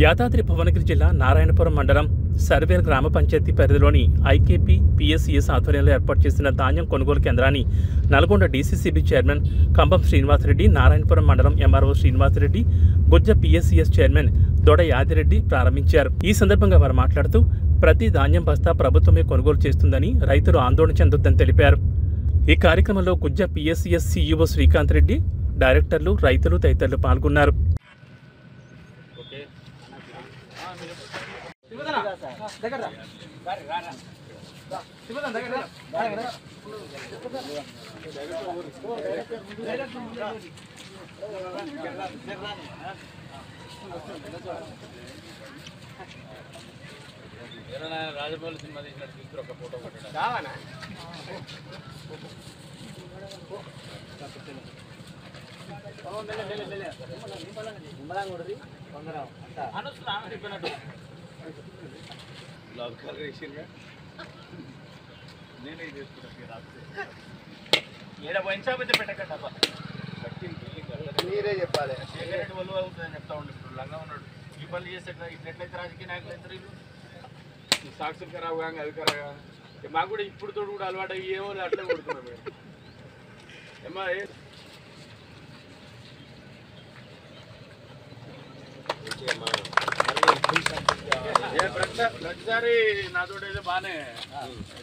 యాదాద్రి భువనగిరి జిల్లా నారాయణపురం మండలం సర్వేర్ గ్రామ పంచాయతీ పరిధిలోని ఐకేపీ పిఎస్సిఎస్ ఆధ్వర్యంలో ఏర్పాటు చేసిన ధాన్యం కొనుగోలు కేంద్రాన్ని నల్గొండ డీసీసీబీ చైర్మన్ కంబం శ్రీనివాసరెడ్డి, నారాయణపురం మండలం MRO Srinivasreddy, Gujja PSCS chairman Doda Yadireddy ప్రారంభించారు. ఈ సందర్భంగా వారు మాట్లాడుతూ ప్రతి ధాన్యం బస్తా ప్రభుత్వమే కొనుగోలు చేస్తుందని, రైతులు ఆందోళన చెందొద్దని తెలిపారు. ఈ కార్యక్రమంలో గుజ్జ పిఎస్సిఎస్ సిఇఓ శ్రీకాంత్ రెడ్డి, డైరెక్టర్లు, రైతులు తదితరులు పాల్గొన్నారు. రాజమౌళి సినిమా తీసినట్టు తీసుకుని ఒక ఫోటో కొట్టడం నేనే మీరే చెప్పాలి. వాళ్ళు అవుతుందని చెప్తా ఉండే ఇప్పుడు లంగా ఉన్నాడు. ఈ పనులు చేస్తే ఇట్లెట్లయితే రాజకీయ నాయకులు అవుతారు. ఈ సాక్షులు ఖరాబ్ కాగా అది ఖరాగా మాకు కూడా ఇప్పుడు తోడు కూడా అలవాటు ఏమో అట్లే కొడుతున్నాం మేము. ఏమా ప్రతిసారి నాతో ఏదో బాగానే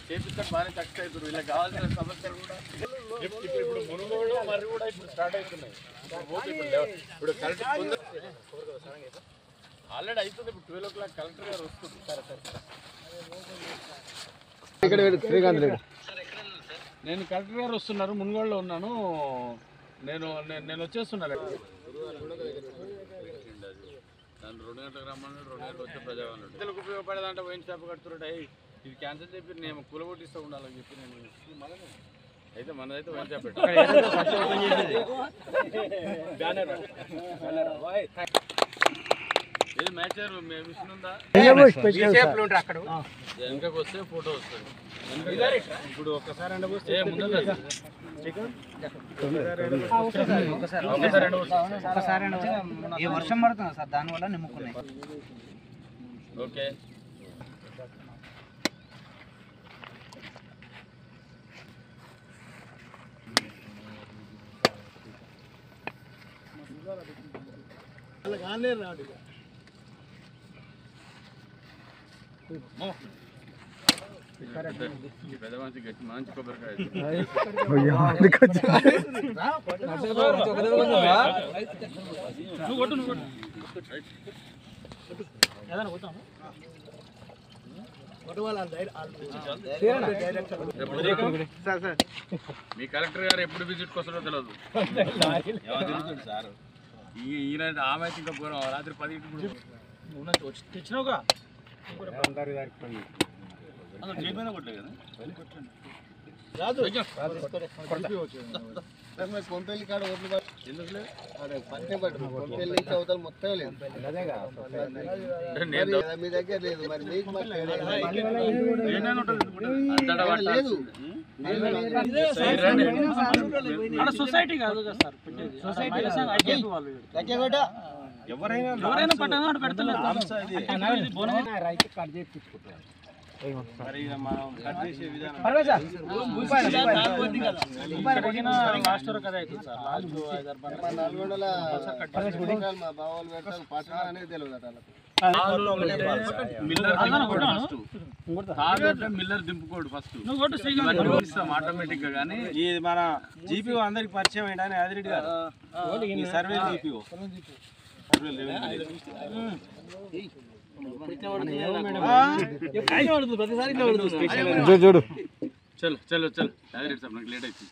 చేపిస్తాను, బాగానే సక్సెస్ అవుతుంది. ఇలా కావాల్సిన సమస్యలు కూడా ఇప్పుడు మునుగోడు మరి కూడా ఇప్పుడు స్టార్ట్ అవుతున్నాయి. ఇప్పుడు కరెక్ట్ ఆల్రెడీ అవుతుంది. ఇప్పుడు 12 o'clock కలెక్టర్ గారు వస్తుంది. నేను కలెక్టర్ గారు వస్తున్నారు, మునుగోడులో ఉన్నాను. నేను వచ్చేస్తున్నాను. దాన్ని 2 గంటలకు రమ్మన్నాడు, 2 గంటలకు వచ్చే ప్రజావాళ్ళు ఇతరులకు ఉపయోగపడేదంటే వైన్ షాప్ కడుతున్నాడు. ఇది క్యాన్సల్ చెప్పి నేను కూలగొట్టిస్తూ ఉండాలని చెప్పి నేను అయితే మనదైతే వైన్ షాప్ పెట్టాను. ఏది మ్యాచ్ మిషన్ ఉందా? వెనకకు వస్తే ఫోటో వస్తుంది. ఇప్పుడు ఒక్కసారి వర్షం పడుతుంది సార్, దానివల్ల నిమ్ముకున్నాయి. ఓకే పెద్ద మంచి గట్టి మంచి కొబ్బరికాయ మీ కలెక్టర్ గారు ఎప్పుడు విజిట్కి వస్తారో తెలియదు. ఈయన ఆమె ఇంకా ఘోరం. రాత్రి 10 తెచ్చినావుగా కొంపెల్లి కాడ ఓట్లు ఎందుకులే పట్టే పట్టు కొంపెల్లి నుంచి అవతల మొత్తం లేదు. మీ దగ్గర లేదు, మరి మీకు లేదు. సొసైటీ కాదు కదా సార్, ఎవరైనా పట్టణ పెడతలేదు. మిల్లర్ దింపుకోడు ఫస్ట్ ఆటోమేటిక్ గా. కానీ ఇది మన జీపీఓ అందరికి పరిచయం ఏంటని యాదిరెడ్డి గారు సర్వే జీపీఓ చూడు. చలో చలో చలో యాదిరెడ్డి సార్, నాకు లేట్ అవుతుంది.